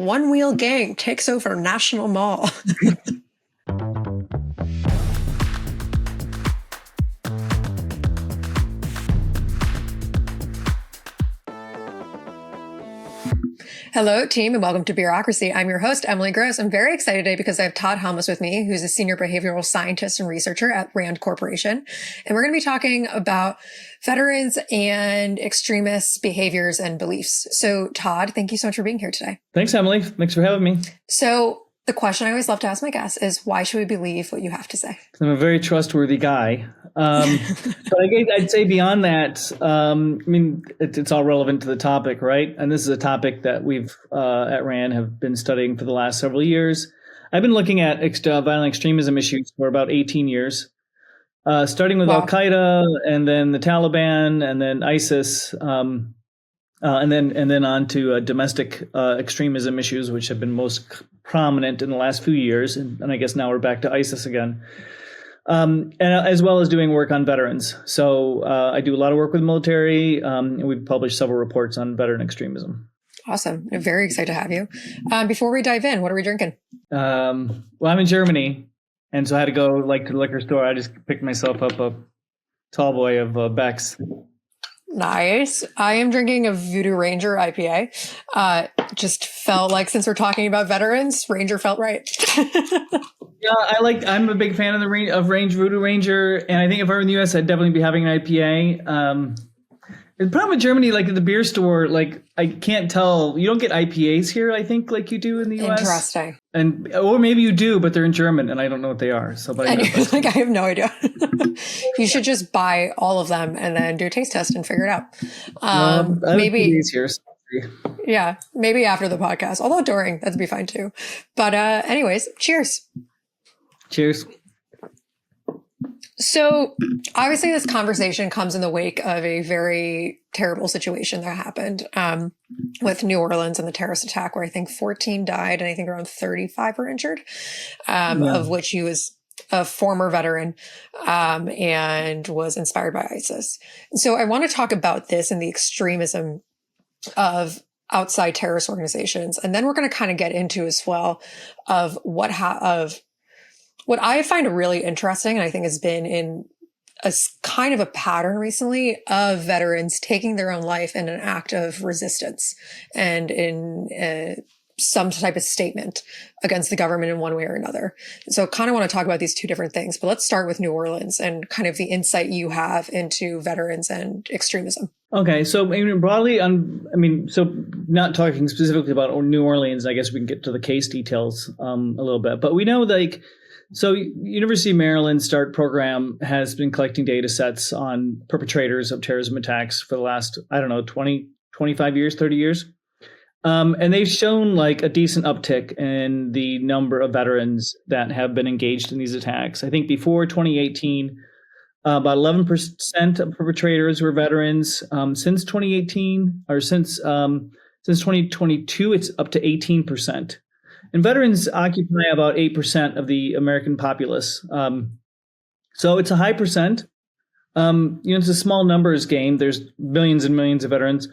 one-wheel gang takes over National Mall. Hello, team, and welcome to Bureaucracy. I'm your host, Emily Gross. I'm very excited today because I have Todd Helmus with me, who's a senior behavioral scientist and researcher at Rand Corporation. And we're going to be talking about veterans and extremists' behaviors and beliefs. So, Todd, thank you so much for being here today. Thanks, Emily. Thanks for having me. So, the question I always love to ask my guests is, why should we believe what you have to say? I'm a very trustworthy guy. But I'd say beyond that, it's all relevant to the topic, right? And this is a topic that we've at RAND have been studying for the last several years. I've been looking at violent extremism issues for about 18 years, starting with Al Qaeda, and then the Taliban, and then ISIS, and then on to domestic extremism issues, which have been most prominent in the last few years, and I guess now we're back to ISIS again. And as well as doing work on veterans. So I do a lot of work with the military, and we've published several reports on veteran extremism. Awesome. I'm very excited to have you. Before we dive in, what are we drinking? Well, I'm in Germany, and so I had to go to the liquor store. I just picked myself up a tall boy of Beck's. Nice. I am drinking a Voodoo Ranger IPA. Just felt like, since we're talking about veterans, Ranger felt right. Yeah, I'm a big fan of Voodoo Ranger, and I think if I were in the U.S., I'd definitely be having an IPA. The problem with Germany, like at the beer store, I can't tell. You don't get IPAs here, I think, like you do in the U.S. Interesting. Or maybe you do, but they're in German, and I don't know what they are. So, but I have no idea. You should just buy all of them and then do a taste test and figure it out. Maybe easier. Yeah, maybe after the podcast. Although during, that'd be fine too. But anyways, cheers. Cheers. So obviously this conversation comes in the wake of a very terrible situation that happened with New Orleans and the terrorist attack, where I think 14 died and I think around 35 were injured, of which he was a former veteran and was inspired by ISIS. And so I want to talk about this and the extremism of outside terrorist organizations. And then we're going to kind of get into as well of what I find really interesting, and I think has been in a kind of a pattern recently of veterans taking their own life in an act of resistance and in some type of statement against the government in one way or another. So I kind of want to talk about these two different things, but let's start with New Orleans and kind of the insight you have into veterans and extremism. Okay. So broadly, so not talking specifically about New Orleans, I guess we can get to the case details a little bit, but we know so University of Maryland START program has been collecting data sets on perpetrators of terrorism attacks for the last, 20, 25 years, 30 years. And they've shown a decent uptick in the number of veterans that have been engaged in these attacks. I think before 2018, about 11% of perpetrators were veterans. Since 2018, or since 2022, it's up to 18%. And veterans occupy about 8% of the American populace. So it's a high percent. It's a small numbers game. There's millions and millions of veterans.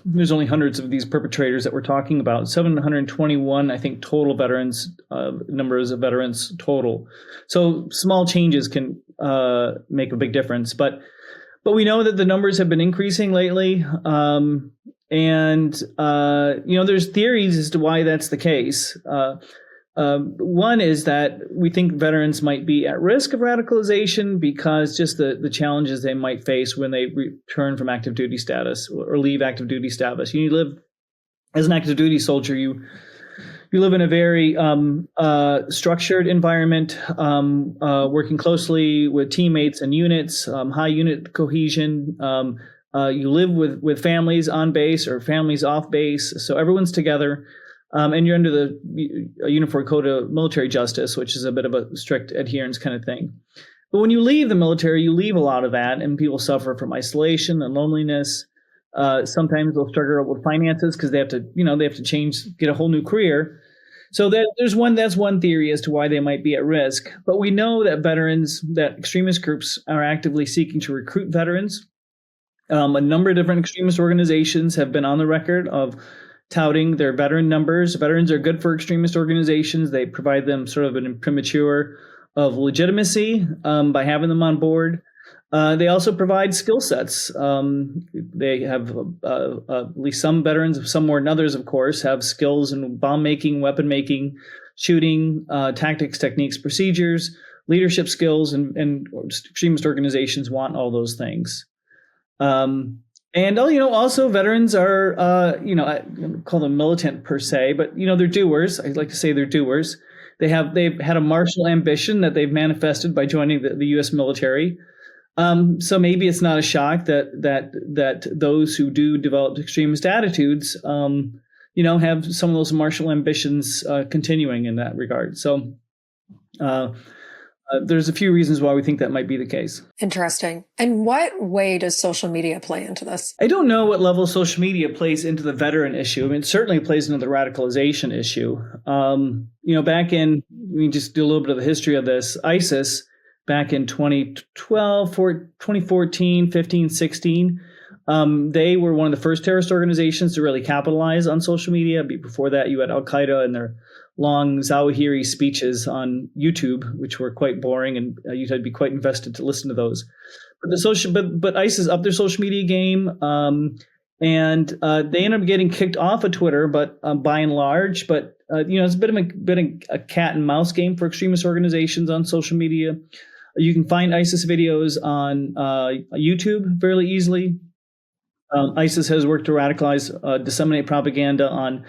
There's only hundreds of these perpetrators that we're talking about. 721, I think, total veterans, numbers of veterans total. So small changes can make a big difference. But we know that the numbers have been increasing lately. There's theories as to why that's the case. One is that we think veterans might be at risk of radicalization because just the challenges they might face when they return from active duty status or leave active duty status. You live as an active duty soldier, you live in a very structured environment, working closely with teammates and units, high unit cohesion. You live with families on base or families off base, so everyone's together, and you're under the Uniform Code of Military Justice, which is a bit of a strict adherence kind of thing. But when you leave the military, you leave a lot of that, and people suffer from isolation and loneliness. Sometimes they'll struggle with finances because they have to get a whole new career. So that's one theory as to why they might be at risk. But we know that extremist groups are actively seeking to recruit veterans. A number of different extremist organizations have been on the record of touting their veteran numbers. Veterans are good for extremist organizations. They provide them sort of an imprimatur of legitimacy by having them on board. They also provide skill sets. They have at least some veterans, some more than others, of course, have skills in bomb making, weapon making, shooting, tactics, techniques, procedures, leadership skills, and extremist organizations want all those things. And also veterans are, I don't call them militant per se, but they're doers. I like to say they're doers. They've had a martial ambition that they've manifested by joining the U.S. military. So maybe it's not a shock that those who do develop extremist attitudes, have some of those martial ambitions continuing in that regard. So there's a few reasons why we think that might be the case. Interesting. And what way does social media play into this? I don't know what level social media plays into the veteran issue. I mean, it certainly plays into the radicalization issue. Back in, we just do a little bit of the history of this, ISIS, back in 2012, 2014, 15, 16, they were one of the first terrorist organizations to really capitalize on social media. Before that, you had Al-Qaeda and their long Zawahiri speeches on YouTube, which were quite boring, and you'd have to be quite invested to listen to those. But ISIS upped their social media game, and they ended up getting kicked off of Twitter, but by and large, it's a bit of a cat and mouse game for extremist organizations on social media. You can find ISIS videos on YouTube fairly easily. ISIS has worked to radicalize, disseminate propaganda on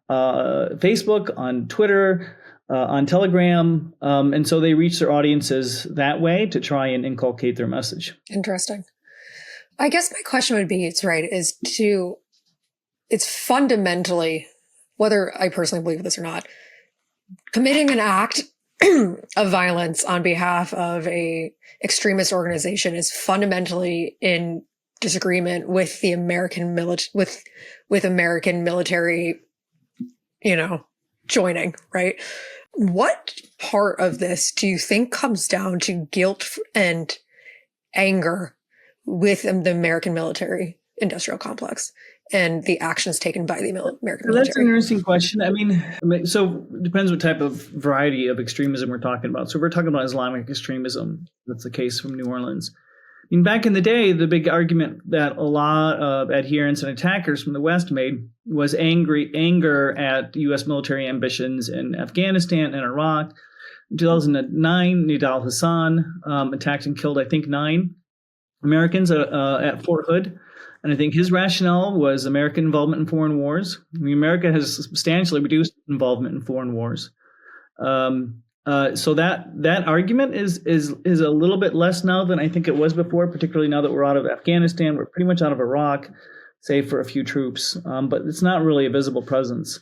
Facebook, on Twitter, on Telegram. And so they reach their audiences that way to try and inculcate their message. Interesting. I guess my question would be, it's fundamentally, whether I personally believe this or not, committing an act of violence on behalf of a extremist organization is fundamentally in disagreement with the American with American military, joining, right? What part of this do you think comes down to guilt and anger with the American military industrial complex and the actions taken by the American military? That's an interesting question. I mean, so it depends what type of variety of extremism we're talking about. So if we're talking about Islamic extremism, that's the case from New Orleans. I mean, back in the day, the big argument that a lot of adherents and attackers from the West made was anger at U.S. military ambitions in Afghanistan and Iraq. In 2009, Nidal Hassan attacked and killed, I think, 9 Americans at Fort Hood. And I think his rationale was American involvement in foreign wars. I mean, America has substantially reduced involvement in foreign wars. So that argument is a little bit less now than I think it was before, particularly now that we're out of Afghanistan. We're pretty much out of Iraq, save for a few troops, but it's not really a visible presence.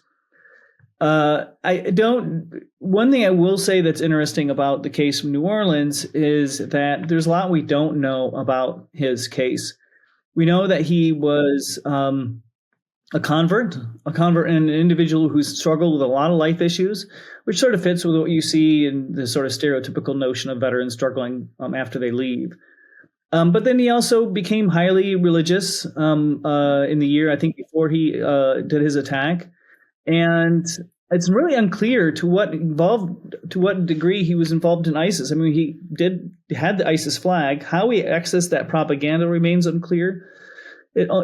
One thing I will say that's interesting about the case from New Orleans is that there's a lot we don't know about his case. We know that he was a convert and an individual who's struggled with a lot of life issues, which sort of fits with what you see in the sort of stereotypical notion of veterans struggling after they leave. But then he also became highly religious in the year, I think, before he did his attack. And it's really unclear to what degree he was involved in ISIS. I mean, he had the ISIS flag. How he accessed that propaganda remains unclear.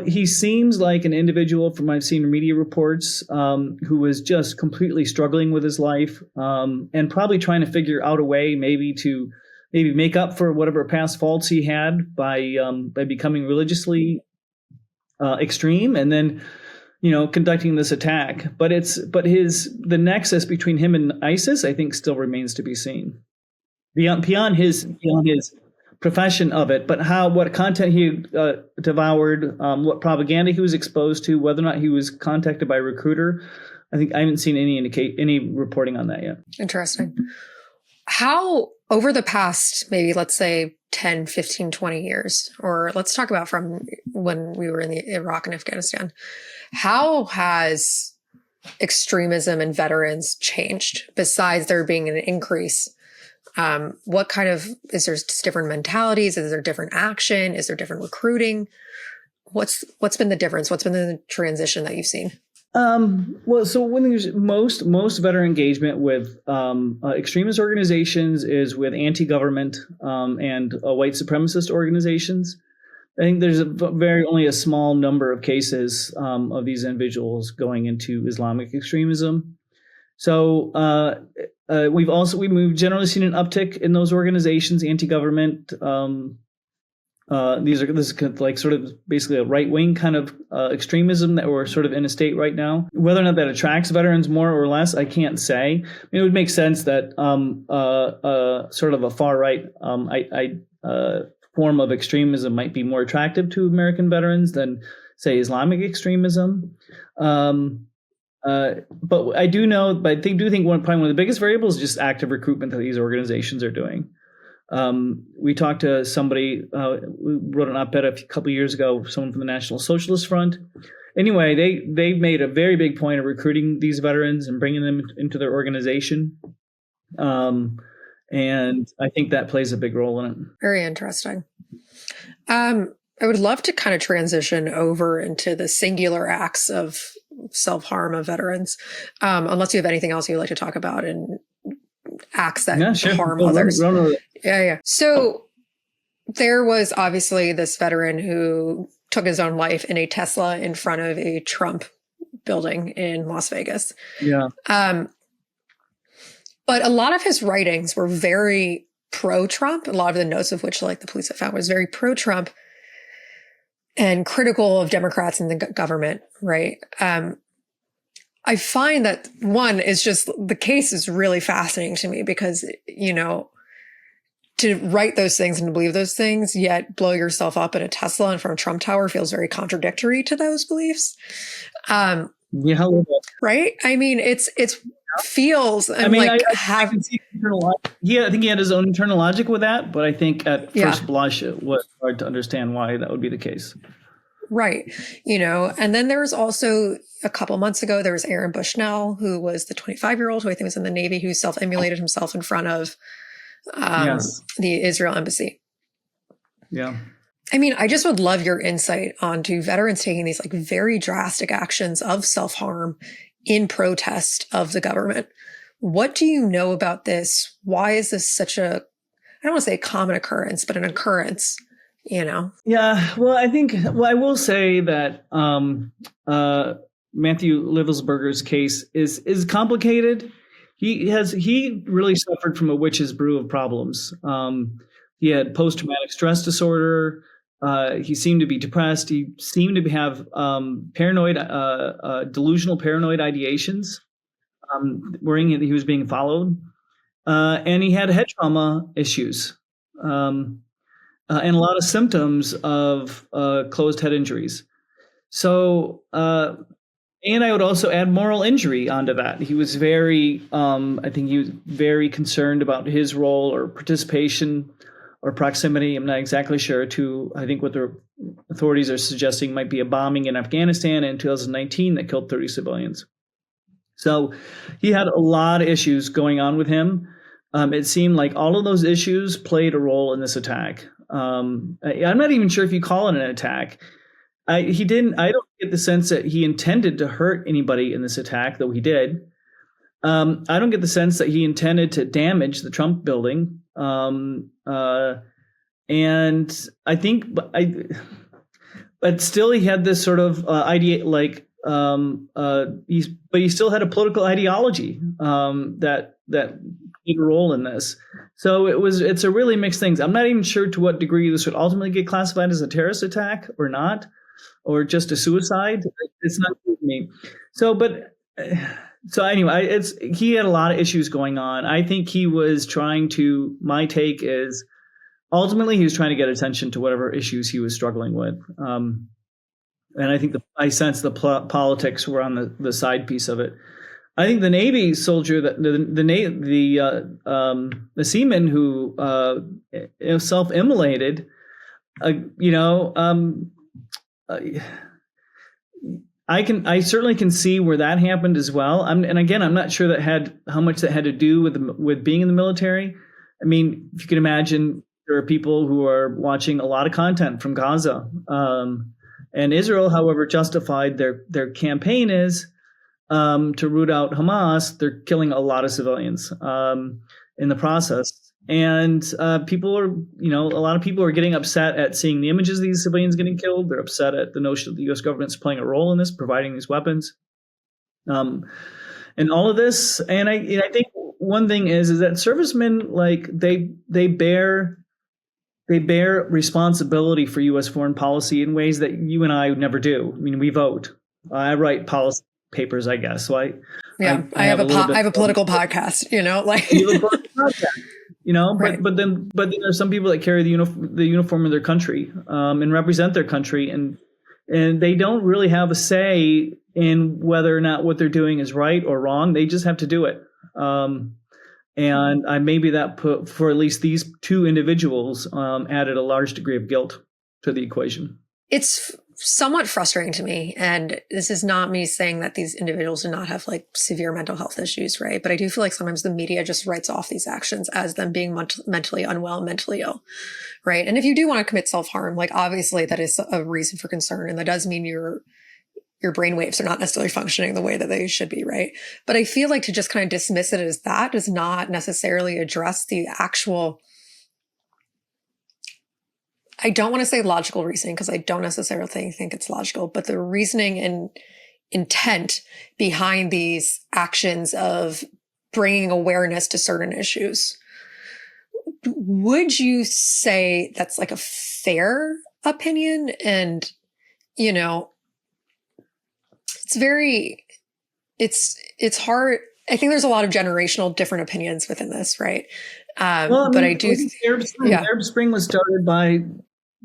He seems like an individual, from I've seen media reports, who was just completely struggling with his life and probably trying to figure out a way maybe to make up for whatever past faults he had by becoming religiously extreme and then conducting this attack. But the nexus between him and ISIS, I think, still remains to be seen beyond his profession of it, but what content he devoured, what propaganda he was exposed to, whether or not he was contacted by a recruiter. I haven't seen any reporting on that yet. Interesting. How, over the past, maybe let's say 10, 15, 20 years, or let's talk about from when we were in Iraq and Afghanistan, how has extremism and veterans changed besides there being an increase? What kind of, is there just different mentalities? Is there different action? Is there different recruiting? What's been the difference? What's been the transition that you've seen? Well, so when there's most veteran engagement with extremist organizations is with anti-government and white supremacist organizations. I think there's only a small number of cases of these individuals going into Islamic extremism. So we've generally seen an uptick in those organizations, anti-government. This is like sort of basically a right-wing kind of extremism that we're sort of in a state right now. Whether or not that attracts veterans more or less, I can't say. I mean, it would make sense that sort of a far-right form of extremism might be more attractive to American veterans than, say, Islamic extremism. But I do know, but I do think probably one of the biggest variables is just active recruitment that these organizations are doing. We talked to somebody who wrote an op-ed a couple of years ago, someone from the National Socialist Front. Anyway, they made a very big point of recruiting these veterans and bringing them into their organization. And I think that plays a big role in it. Very interesting. I would love to kind of transition over into the singular acts of self-harm of veterans, unless you have anything else you'd like to talk about and acts that harm others. Yeah. So there was obviously this veteran who took his own life in a Tesla in front of a Trump building in Las Vegas. Yeah. But a lot of his writings were very pro-Trump. A lot of the notes of which, like the police have found, was very pro-Trump and critical of Democrats and the government, right? I find that one is just, the case is really fascinating to me because, you know, to write those things and to believe those things, yet blow yourself up in a Tesla in front of Trump Tower feels very contradictory to those beliefs. Yeah. Right? I mean, it's feels, and I can see I think he had his own internal logic with that, but I think at first blush, it was hard to understand why that would be the case. Right. You know, and then there was also a couple months ago, there was Aaron Bushnell, who was the 25-year-old who I think was in the Navy, who self-immolated himself in front of the Israel embassy. Yeah. I mean, I just would love your insight onto veterans taking these like very drastic actions of self-harm in protest of the government. What do you know about this? Why is this such I don't want to say a common occurrence, but an occurrence, you know? Yeah, well, I will say that Matthew Livelsberger's case is complicated. He really suffered from a witch's brew of problems. He had post-traumatic stress disorder. He seemed to be depressed. He seemed to have delusional paranoid ideations, worrying that he was being followed. And he had head trauma issues, and a lot of symptoms of closed head injuries. So, and I would also add moral injury onto that. He was I think he was very concerned about his role or participation or proximity, I'm not exactly sure, to I think what the authorities are suggesting might be a bombing in Afghanistan in 2019 that killed 30 civilians. So he had a lot of issues going on with him. It seemed like all of those issues played a role in this attack. I'm not even sure if you call it an attack. I don't get the sense that he intended to hurt anybody in this attack, though he did. I don't get the sense that he intended to damage the Trump building. And I think, but still he had this sort of idea, like, he still had a political ideology, that played a role in this. So it's a really mixed thing. I'm not even sure to what degree this would ultimately get classified as a terrorist attack or not, or just a suicide. It's not clear to me. So anyway, he had a lot of issues going on. I think he was my take is ultimately he was trying to get attention to whatever issues he was struggling with. And I think I sense the politics were on the side piece of it. I think the Navy soldier, the seaman who self-immolated, I certainly can see where that happened as well. And again, I'm not sure how much that had to do with being in the military. I mean, if you can imagine, there are people who are watching a lot of content from Gaza, and Israel, however justified their campaign is, to root out Hamas, they're killing a lot of civilians in the process. And people are, a lot of people are getting upset at seeing the images of these civilians getting killed. They're upset at the notion that the U.S. government's playing a role in this, providing these weapons, and all of this. And I think one thing is that servicemen, like they bear responsibility for U.S. foreign policy in ways that you and I would never do. I mean, we vote. I write policy papers, I guess. So I have a political podcast. Right. But then there are some people that carry the uniform of their country and represent their country, and they don't really have a say in whether or not what they're doing is right or wrong. They just have to do it. And maybe that put, for at least these two individuals, added a large degree of guilt to the equation. It's somewhat frustrating to me. And this is not me saying that these individuals do not have like severe mental health issues, right? But I do feel like sometimes the media just writes off these actions as them being mentally unwell, mentally ill, right? And if you do want to commit self-harm, like obviously that is a reason for concern. And that does mean your brain waves are not necessarily functioning the way that they should be, right? But I feel like to just kind of dismiss it as that does not necessarily address the actual, I don't want to say logical reasoning because I don't necessarily think it's logical, but the reasoning and intent behind these actions of bringing awareness to certain issues. Would you say that's like a fair opinion? And, it's hard. I think there's a lot of generational different opinions within this, right? But I do. Arab Spring was started by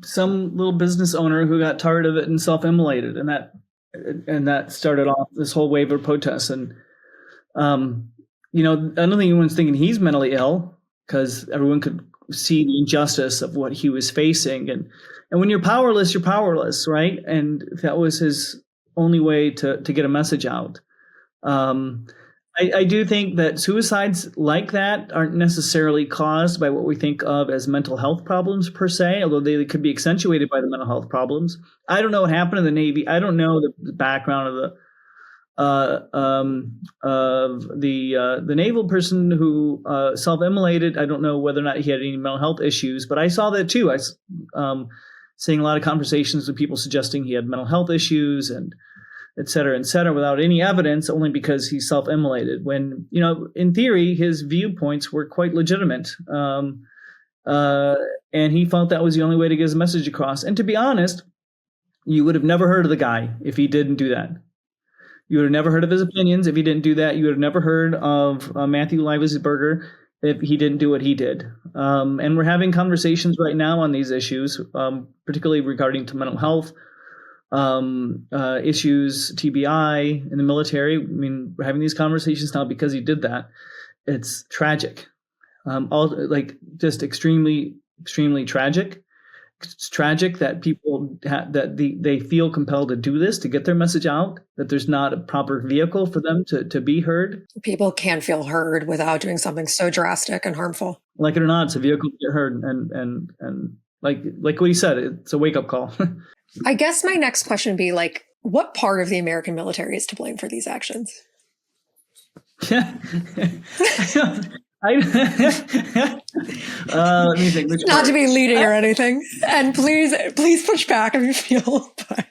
some little business owner who got tired of it and self-immolated, and that started off this whole wave of protests. And I don't think anyone's thinking he's mentally ill, because everyone could see the injustice of what he was facing. And when you're powerless, right? And that was his only way to get a message out. I do think that suicides like that aren't necessarily caused by what we think of as mental health problems per se, although they could be accentuated by the mental health problems. I don't know what happened in the Navy. I don't know the background of the naval person who self-immolated. I don't know whether or not he had any mental health issues, but I saw that too. I seeing a lot of conversations with people suggesting he had mental health issues and et cetera, without any evidence, only because he self-immolated, when, in theory, his viewpoints were quite legitimate. And he felt that was the only way to get his message across. And to be honest, you would have never heard of the guy if he didn't do that. You would have never heard of his opinions if he didn't do that. You would have never heard of Matthew Leibesberger if he didn't do what he did. And we're having conversations right now on these issues, particularly regarding to mental health issues, TBI in the military. I mean, we're having these conversations now because he did that. It's tragic. Just extremely, extremely tragic. It's tragic that people they feel compelled to do this to get their message out, that there's not a proper vehicle for them to be heard. People can feel heard without doing something so drastic and harmful. Like it or not, it's a vehicle to get heard. And like what he said, it's a wake-up call. I guess my next question would be what part of the American military is to blame for these actions? Let me think. Not to be leading or anything, and please push back if you feel. But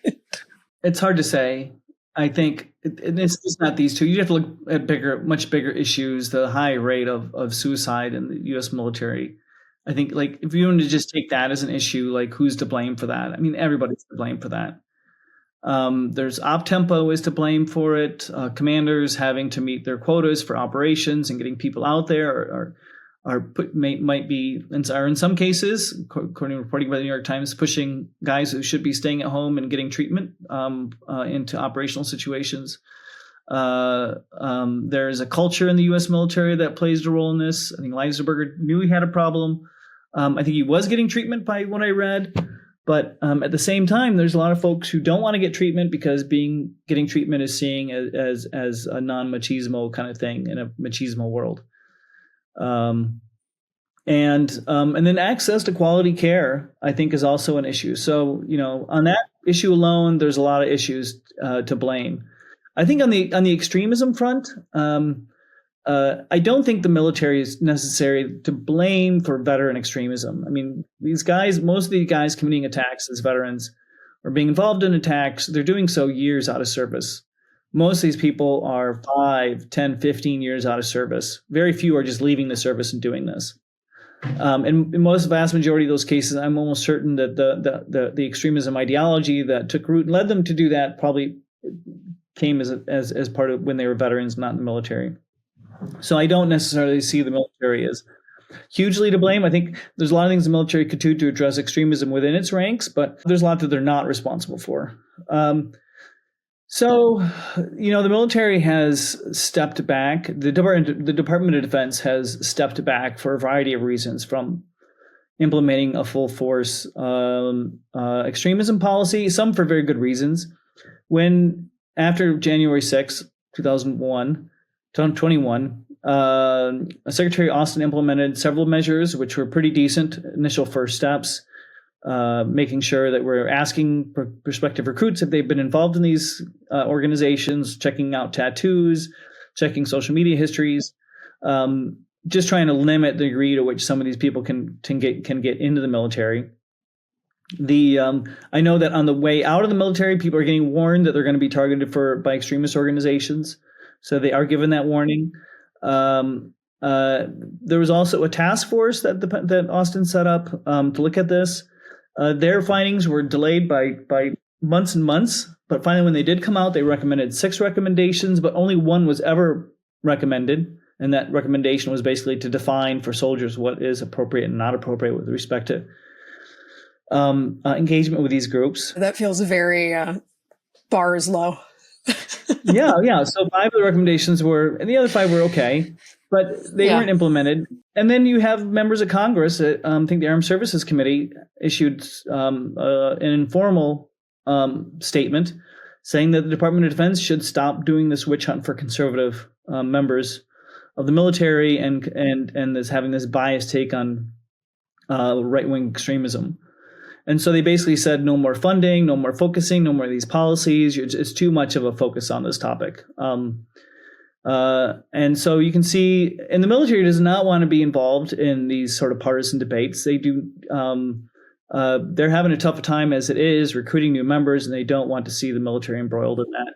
it's hard to say. I think it's just not these two. You have to look at much bigger issues. The high rate of suicide in the U.S. military. I think if you want to just take that as an issue, who's to blame for that? I mean, everybody's to blame for that. There's op-tempo is to blame for it. Commanders having to meet their quotas for operations and getting people out there might be, are in some cases, according to reporting by the New York Times, pushing guys who should be staying at home and getting treatment into operational situations. There's a culture in the U.S. military that plays a role in this. I think Leibesberger knew he had a problem. I think he was getting treatment by what I read. But at the same time, there's a lot of folks who don't want to get treatment because getting treatment is seen as a non-machismo kind of thing in a machismo world. And then access to quality care, I think, is also an issue. So, on that issue alone, there's a lot of issues to blame. I think on the extremism front, I don't think the military is necessary to blame for veteran extremism. I mean, most of these guys committing attacks as veterans or being involved in attacks, they're doing so years out of service. Most of these people are 5, 10, 15 years out of service. Very few are just leaving the service and doing this. And in the vast majority of those cases, I'm almost certain that the extremism ideology that took root and led them to do that probably came as part of when they were veterans, not in the military. So I don't necessarily see the military as hugely to blame. I think there's a lot of things the military could do to address extremism within its ranks, but there's a lot that they're not responsible for. So, the military has stepped back. The Department of Defense has stepped back for a variety of reasons, from implementing a full force extremism policy, some for very good reasons. After January 6, 2021, Secretary Austin implemented several measures which were pretty decent initial first steps, making sure that we're asking prospective recruits if they've been involved in these organizations, checking out tattoos, checking social media histories, just trying to limit the degree to which some of these people can get into the military. I know that on the way out of the military, people are getting warned that they're going to be targeted by extremist organizations. So they are given that warning. There was also a task force that Austin set up to look at this. Their findings were delayed by months and months, but finally when they did come out, they recommended 6 recommendations, but only one was ever recommended. And that recommendation was basically to define for soldiers what is appropriate and not appropriate with respect to engagement with these groups. That feels very bar is low. Yeah. So 5 of the recommendations and the other 5 were okay, but they weren't implemented. And then you have members of Congress, I think the Armed Services Committee issued an informal statement saying that the Department of Defense should stop doing this witch hunt for conservative members of the military and is having this biased take on right-wing extremism. And so they basically said no more funding, no more focusing, no more of these policies. It's too much of a focus on this topic. And so you can see, and the military does not want to be involved in these sort of partisan debates. They do. They're having a tough time as it is recruiting new members, and they don't want to see the military embroiled in that.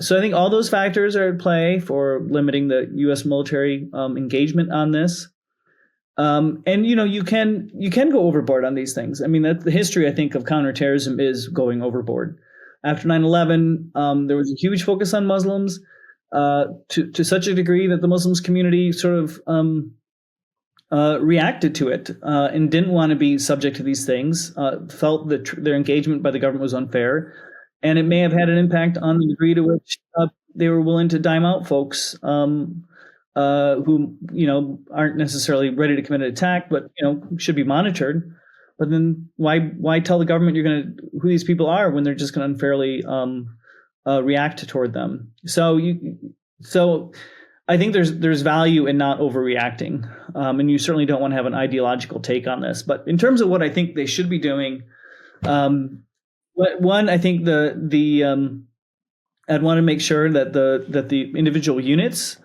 So I think all those factors are at play for limiting the U.S. military engagement on this. And you can go overboard on these things. I mean, the history, I think, of counterterrorism is going overboard. After 9/11, there was a huge focus on Muslims to such a degree that the Muslims community sort of reacted to it and didn't want to be subject to these things, felt that their engagement by the government was unfair. And it may have had an impact on the degree to which they were willing to dime out folks who aren't necessarily ready to commit an attack, but should be monitored. But then why tell the government who these people are when they're just going to unfairly react toward them? So I think there's value in not overreacting, and you certainly don't want to have an ideological take on this. But in terms of what I think they should be doing, one, I think I'd want to make sure that the individual units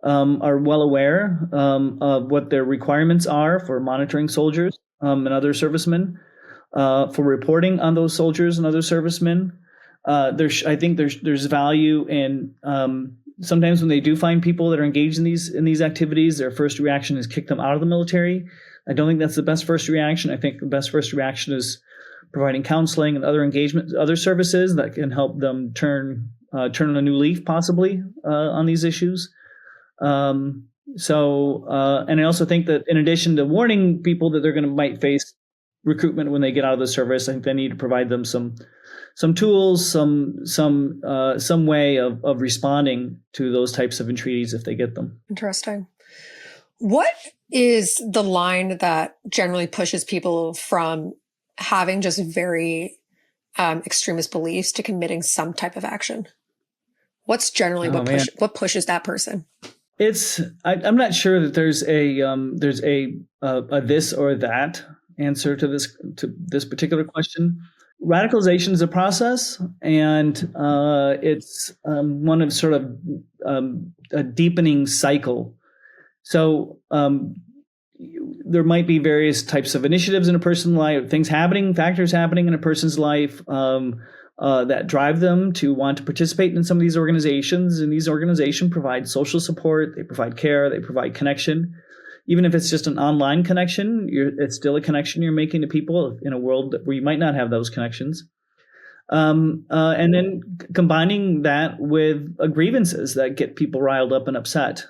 are well aware of what their requirements are for monitoring soldiers and other servicemen, for reporting on those soldiers and other servicemen. I think there's value in sometimes when they do find people that are engaged in these activities, their first reaction is kick them out of the military. I don't think that's the best first reaction. I think the best first reaction is providing counseling and other engagement, other services that can help them turn on a new leaf, possibly on these issues. And I also think that in addition to warning people that they're might face recruitment when they get out of the service, I think they need to provide them some tools, some way of responding to those types of entreaties if they get them. Interesting. What is the line that generally pushes people from having just very extremist beliefs to committing some type of action? What's generally what pushes that person? I'm not sure that there's a this or that answer to this particular question. radicalization is a process, and it's one of sort of a deepening cycle. So there might be various types of initiatives in a person's life, factors happening in a person's life that drive them to want to participate in some of these organizations. And these organizations provide social support, they provide care, they provide connection. Even if it's just an online connection, it's still a connection you're making to people in a world where you might not have those connections. And then combining that with grievances that get people riled up and upset.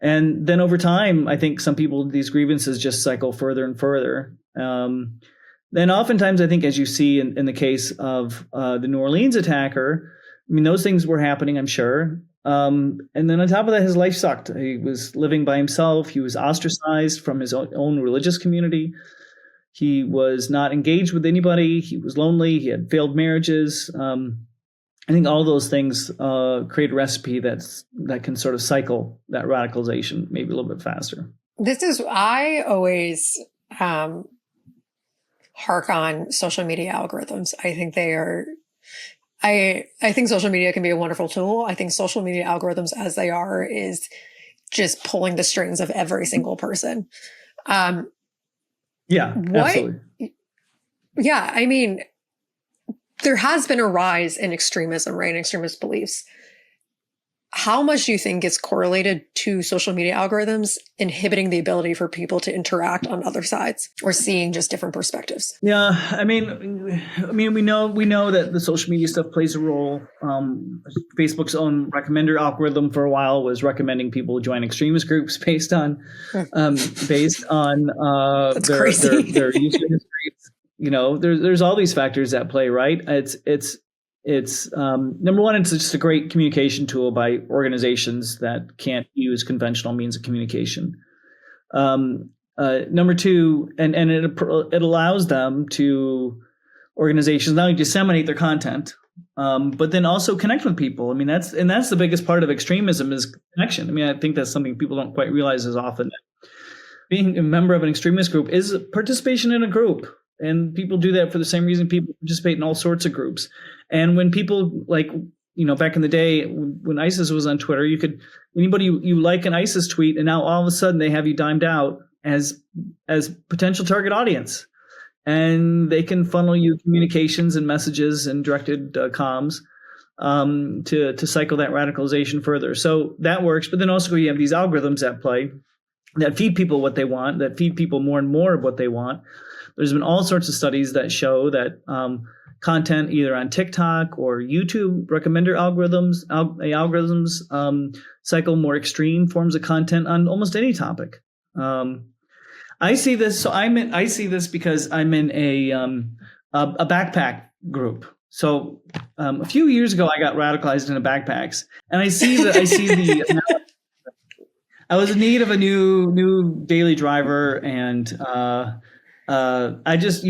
And then over time, I think some people, these grievances just cycle further and further. Then oftentimes, I think, as you see in the case of the New Orleans attacker, I mean, those things were happening, I'm sure. And then on top of that, his life sucked. He was living by himself. He was ostracized from his own religious community. He was not engaged with anybody. He was lonely. He had failed marriages. I think all those things create a recipe that can sort of cycle that radicalization maybe a little bit faster. I always hark on social media algorithms. I think they are. I think social media can be a wonderful tool. I think social media algorithms as they are is just pulling the strings of every single person. Absolutely. Yeah, I mean, there has been a rise in extremism, right? And extremist beliefs. How much do you think is correlated to social media algorithms inhibiting the ability for people to interact on other sides or seeing just different perspectives? Yeah, I mean, we know that the social media stuff plays a role. Facebook's own recommender algorithm for a while was recommending people join extremist groups based on their user histories. You know, there's all these factors at play, right? It's number one, it's just a great communication tool by organizations that can't use conventional means of communication. Number two, and it allows them to organizations not only disseminate their content, but then also connect with people. I mean, that's the biggest part of extremism is connection. I mean, I think that's something people don't quite realize as often. Being a member of an extremist group is participation in a group. And people do that for the same reason people participate in all sorts of groups. And when people back in the day when ISIS was on Twitter, anybody you like an ISIS tweet, and now all of a sudden they have you dimed out as potential target audience. And they can funnel you communications and messages and directed comms to cycle that radicalization further. So that works. But then also you have these algorithms at play that feed people what they want, that feed people more and more of what they want. There's been all sorts of studies that show that content either on TikTok or YouTube recommender algorithms cycle more extreme forms of content on almost any topic. I see this. So I see this because I'm in a backpack group. So a few years ago, I got radicalized into backpacks, and I see the. I was in need of a new daily driver, and I just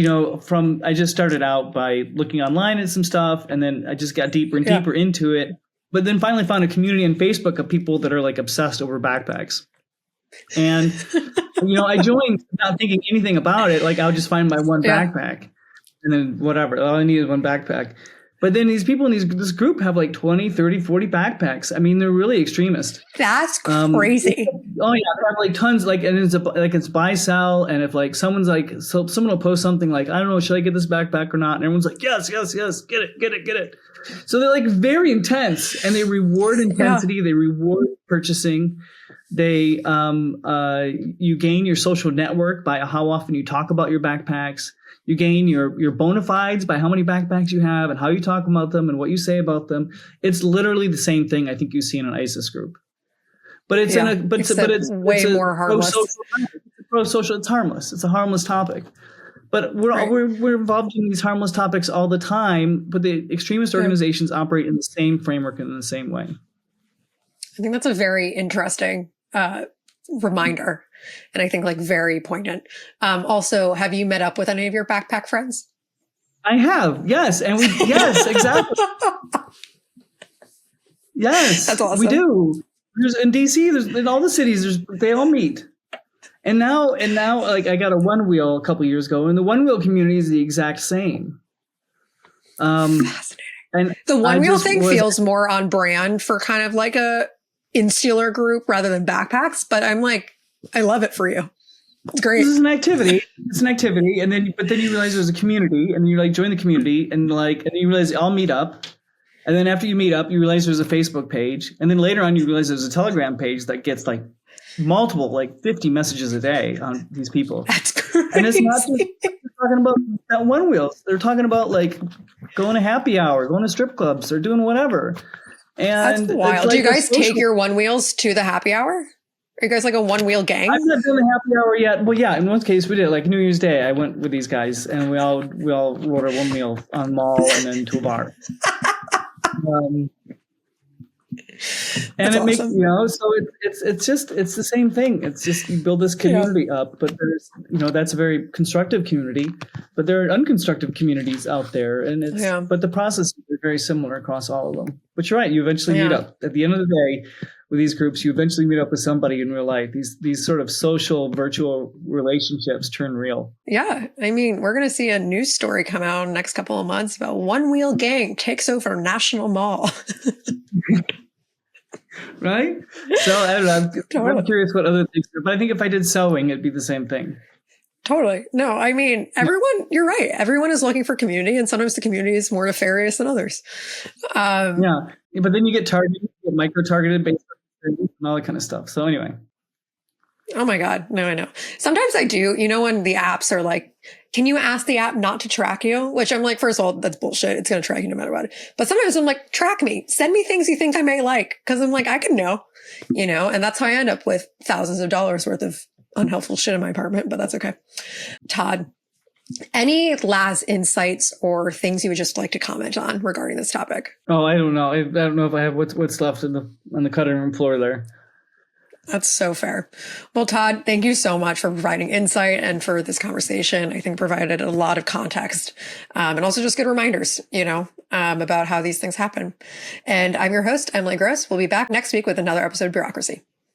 started out by looking online at some stuff, and then I just got deeper and deeper into it. But then finally found a community on Facebook of people that are like obsessed over backpacks. And I joined not thinking anything about it. Like I'll just find my one backpack, and then whatever. All I need is one backpack. But then these people in this group have like 20, 30, 40 backpacks. I mean, they're really extremist. That's crazy. Oh yeah, they have like tons. Like, and it's buy sell. And if like someone will post something like, I don't know, should I get this backpack or not? And everyone's like, yes, get it. So they're like very intense, and they reward intensity. Yeah. They reward purchasing. They you gain your social network by how often you talk about your backpacks. You gain your bona fides by how many backpacks you have and how you talk about them and what you say about them. It's literally the same thing I think you see in an ISIS group, but it's way more harmless. Pro-social. It's harmless. It's a harmless topic, but we're involved in these harmless topics all the time. But the extremist organizations operate in the same framework and in the same way. I think that's a very interesting reminder. And I think like very poignant. Also, have you met up with any of your backpack friends? I have, yes. And yes, exactly. Yes, that's awesome. We do. There's in DC, in all the cities, they all meet. And now, like I got a One Wheel a couple years ago, and the One Wheel community is the exact same. Fascinating. And the One Wheel thing feels more on brand for kind of like a insular group rather than backpacks, but I'm like, I love it for you. It's great. This is an activity. It's an activity, and then you realize there's a community, and then you like join the community, and then you realize I'll meet up, and then after you meet up, you realize there's a Facebook page, and then later on you realize there's a Telegram page that gets like multiple, like 50 messages a day on these people. That's crazy. And it's not just talking about that One Wheels. They're talking about like going to happy hour, going to strip clubs, or doing whatever. And that's wild. like do you guys take your One Wheels to the happy hour? Are you guys like a One Wheel gang? I'm not doing the happy hour yet. Well, yeah, in one case we did. Like New Year's Day, I went with these guys, and we all rode our One Wheel on mall and then to a bar. And it makes, so it's the same thing. It's just you build this community up, but there's, that's a very constructive community, but there are unconstructive communities out there, and but the process is very similar across all of them. But you're right, you eventually meet up at the end of the day with these groups. You eventually meet up with somebody in real life. These sort of social virtual relationships turn real. Yeah, I mean, we're going to see a news story come out in the next couple of months about One Wheel gang takes over National Mall. Right? So I don't know. I'm curious what other things are, but I think if I did sewing, it'd be the same thing. Totally. No, I mean, everyone, you're right. Everyone is looking for community, and sometimes the community is more nefarious than others. But then you get targeted, micro-targeted based on and all that kind of stuff. So anyway. Oh my God. No, I know. Sometimes I do, when the apps are like, can you ask the app not to track you? Which I'm like, first of all, that's bullshit. It's going to track you no matter what. But sometimes I'm like, track me. Send me things you think I may like. Cause I'm like, I can know, and that's how I end up with thousands of dollars worth of unhelpful shit in my apartment, but that's okay. Todd, any last insights or things you would just like to comment on regarding this topic? Oh, I don't know. I don't know if I have what's left on the cutting room floor there. That's so fair. Well, Todd, thank you so much for providing insight and for this conversation. I think provided a lot of context and also just good reminders, about how these things happen. And I'm your host, Emily Gross. We'll be back next week with another episode of Bureaucracy.